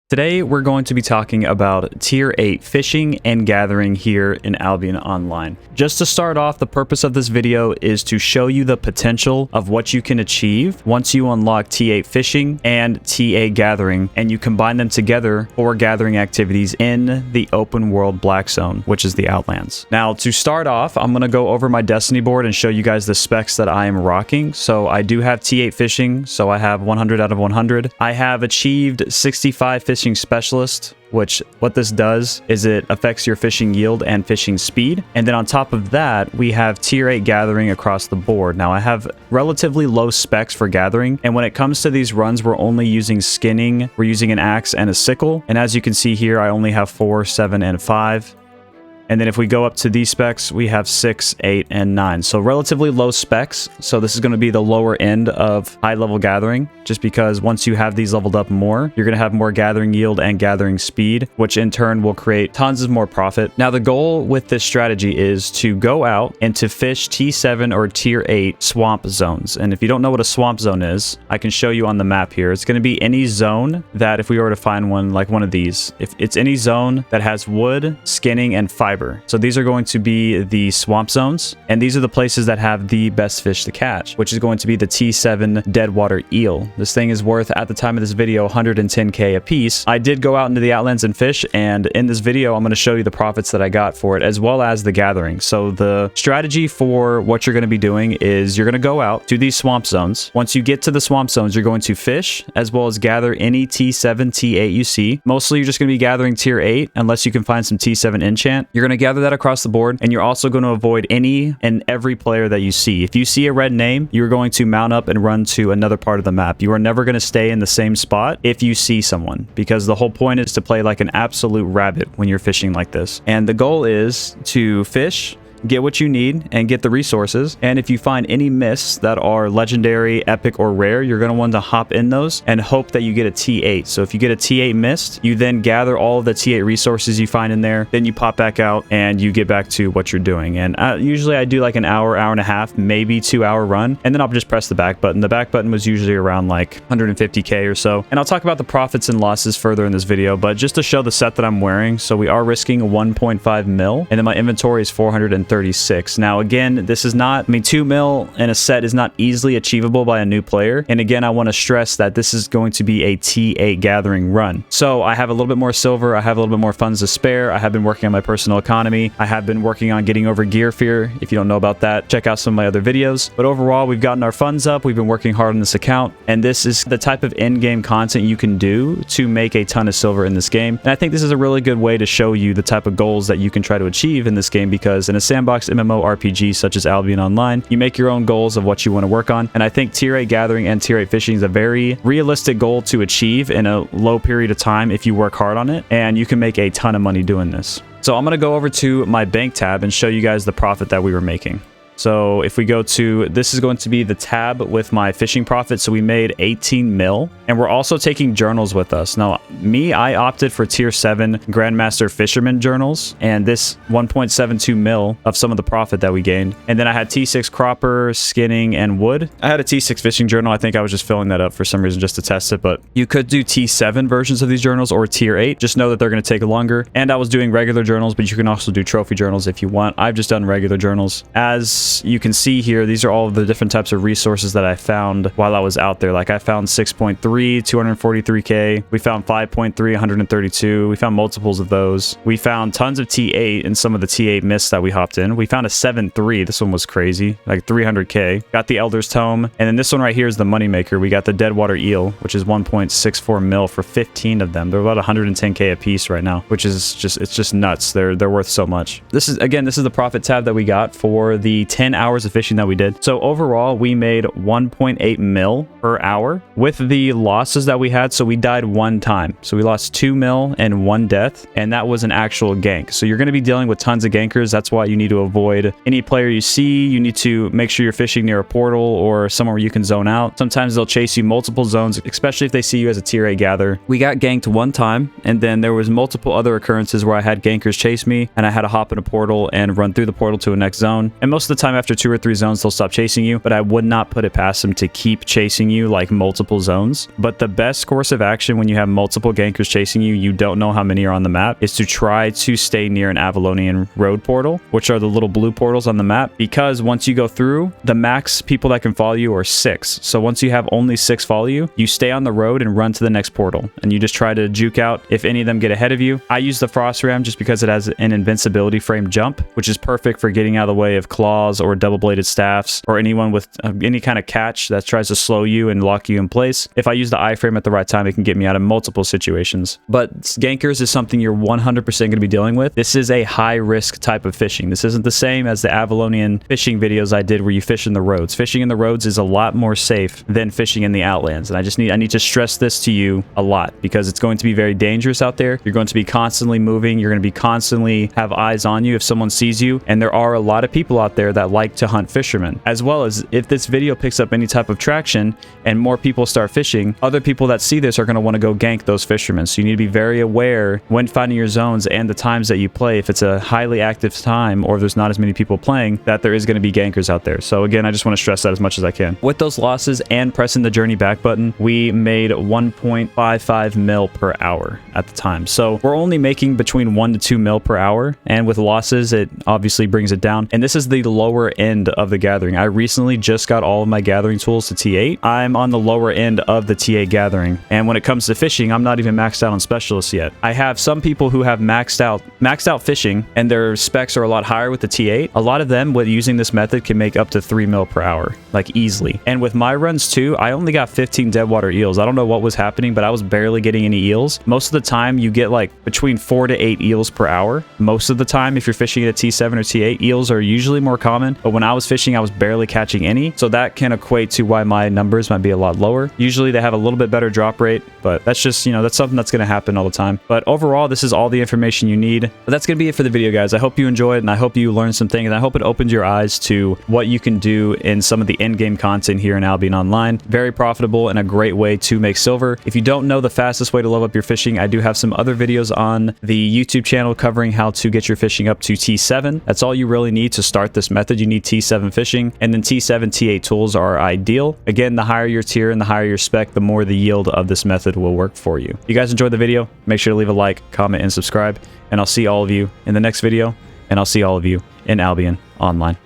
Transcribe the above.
Today, we're going to be talking about Tier 8 fishing and gathering here in Albion Online. Just to start off, the purpose of this video is to show you the potential of what you can achieve once you unlock T8 fishing and T8 gathering, and you combine them together for gathering activities in the open world black zone, which is the Outlands. Now, to start off, I'm going to go over my Destiny board and show you guys the specs that I am rocking. So I do have T8 fishing, so I have 100 out of 100. I have achieved 65 fishing specialist, which what this does is it affects your fishing yield and fishing speed. And then on top of that, we have tier 8 gathering across the board. Now I have relatively low specs for gathering, and when it comes to these runs, we're only using skinning, we're using an axe and a sickle, and as you can see here, I only have 4, 7, and 5. And then if we go up to these specs, we have 6, 8, and 9. So relatively low specs. So this is going to be the lower end of high level gathering, just because once you have these leveled up more, you're going to have more gathering yield and gathering speed, which in turn will create tons of more profit. Now the goal with this strategy is to go out and to fish T7 or tier 8 swamp zones. And if you don't know what a swamp zone is, I can show you on the map here. It's going to be any zone that, if we were to find one like one of these, if it's any zone that has wood, skinning, and fiber. So these are going to be the swamp zones, and these are the places that have the best fish to catch, which is going to be the T7 deadwater eel. This thing is worth, at the time of this video, 110k a piece. I did go out into the Outlands and fish, and in this video, I'm going to show you the profits that I got for it, as well as the gathering. So the strategy for what you're going to be doing is you're going to go out to these swamp zones. Once you get to the swamp zones, you're going to fish, as well as gather any T7, T8 you see. Mostly, you're just going to be gathering tier 8, unless you can find some T7 enchant. You're going to gather that across the board, and you're also going to avoid any and every player that you see. If you see a red name, you're going to mount up and run to another part of the map. You are never going to stay in the same spot if you see someone, because the whole point is to play like an absolute rabbit when you're fishing like this. And the goal is to fish, get what you need, and get the resources. And if you find any myths that are legendary, epic, or rare, you're going to want to hop in those and hope that you get a T8. So if you get a T8 mist, you then gather all of the T8 resources you find in there, then you pop back out and you get back to what you're doing. And usually I do like an hour, hour and a half, maybe 2-hour run, and then I'll just press the back button. The back button was usually around like 150k or so. And I'll talk about the profits and losses further in this video, but just to show the set that I'm wearing, so we are risking 1.5 mil, and then my inventory is 436. Now again, this is not, 2 mil in a set is not easily achievable by a new player. And again, I want to stress that this is going to be a T8 gathering run. So I have a little bit more silver, I have a little bit more funds to spare, I have been working on my personal economy, I have been working on getting over gear fear. If you don't know about that, check out some of my other videos. But overall, we've gotten our funds up, we've been working hard on this account, and this is the type of in-game content you can do to make a ton of silver in this game. And I think this is a really good way to show you the type of goals that you can try to achieve in this game, because in a sandbox MMORPG such as Albion Online, you make your own goals of what you want to work on. And I think tier 8 gathering and tier 8 fishing is a very realistic goal to achieve in a low period of time if you work hard on it, and you can make a ton of money doing this. So I'm going to go over to my bank tab and show you guys the profit that we were making. So if we go to, this is going to be the tab with my fishing profit. So we made 18 mil, and we're also taking journals with us. Now, I opted for tier 7 Grandmaster Fisherman journals, and this 1.72 mil of some of the profit that we gained. And then I had T6 cropper, skinning, and wood. I had a T6 fishing journal. I think I was just filling that up for some reason just to test it, but you could do T7 versions of these journals or tier 8. Just know that they're going to take longer. And I was doing regular journals, but you can also do trophy journals if you want. I've just done regular journals. As you can see here, these are all of the different types of resources that I found while I was out there. Like I found 6.3, 243k. We found 5.3, 132. We found multiples of those. We found tons of T8 and some of the T8 mists that we hopped in. We found a 7.3. This one was crazy, like 300k. Got the Elder's Tome. And then this one right here is the moneymaker. We got the Deadwater Eel, which is 1.64 mil for 15 of them. They're about 110k a piece right now, which is just nuts. They're worth so much. This is the profit tab that we got for the 10 hours of fishing that we did. So overall, we made 1.8 mil per hour with the losses that we had. So we died one time. So we lost 2 mil and 1 death, and that was an actual gank. So you're going to be dealing with tons of gankers. That's why you need to avoid any player you see. You need to make sure you're fishing near a portal or somewhere where you can zone out. Sometimes they'll chase you multiple zones, especially if they see you as a tier 8 gatherer. We got ganked one time, and then there was multiple other occurrences where I had gankers chase me, and I had to hop in a portal and run through the portal to a next zone. And most of the sometime after 2 or 3 zones, they'll stop chasing you, but I would not put it past them to keep chasing you like multiple zones. But the best course of action when you have multiple gankers chasing you, you don't know how many are on the map, is to try to stay near an Avalonian road portal, which are the little blue portals on the map, because once you go through, the max people that can follow you are 6. So once you have only 6 follow you, you stay on the road and run to the next portal, and you just try to juke out if any of them get ahead of you. I use the frost ram just because it has an invincibility frame jump, which is perfect for getting out of the way of claws or double-bladed staffs or anyone with any kind of catch that tries to slow you and lock you in place. If I use the iframe at the right time, it can get me out of multiple situations. But gankers is something you're 100% going to be dealing with. This is a high-risk type of fishing. This isn't the same as the Avalonian fishing videos I did where you fish in the roads. Fishing in the roads is a lot more safe than fishing in the Outlands, and I need to stress this to you a lot because it's going to be very dangerous out there. You're going to be constantly moving. You're going to be constantly have eyes on you if someone sees you, and there are a lot of people out there that like to hunt fishermen. As well as if this video picks up any type of traction and more people start fishing, other people that see this are going to want to go gank those fishermen. So you need to be very aware when finding your zones and the times that you play. If it's a highly active time or if there's not as many people playing, that there is going to be gankers out there. So again, I just want to stress that as much as I can. With those losses and pressing the journey back button, we made 1.55 mil per hour at the time. So we're only making between 1 to 2 mil per hour, and with losses, it obviously brings it down. And this is the lower end of the gathering. I recently just got all of my gathering tools to T8. I'm on the lower end of the T8 gathering, and when it comes to fishing, I'm not even maxed out on specialists yet. I have some people who have maxed out fishing, and their specs are a lot higher with the T8. A lot of them, with using this method, can make up to 3 mil per hour, like easily. And with my runs too, I only got 15 deadwater eels. I don't know what was happening, but I was barely getting any eels. Most of the time, you get like between 4 to 8 eels per hour. Most of the time, if you're fishing at a T7 or T8, eels are usually more common, but when I was fishing, I was barely catching any. So that can equate to why my numbers might be a lot lower. Usually they have a little bit better drop rate, but that's just, you know, that's something that's going to happen all the time. But overall, this is all the information you need. But that's going to be it for the video, guys. I hope you enjoyed, and I hope you learned some things, and I hope it opened your eyes to what you can do in some of the end game content here in Albion Online. Very profitable and a great way to make silver. If you don't know the fastest way to level up your fishing, I do have some other videos on the YouTube channel covering how to get your fishing up to T7. That's all you really need to start this method. You need T7 fishing, and then T7, T8 tools are ideal. Again, the higher your tier and the higher your spec, the more the yield of this method will work for you. If you guys enjoyed the video, make sure to leave a like, comment, and subscribe, and I'll see all of you in the next video, and I'll see all of you in Albion Online.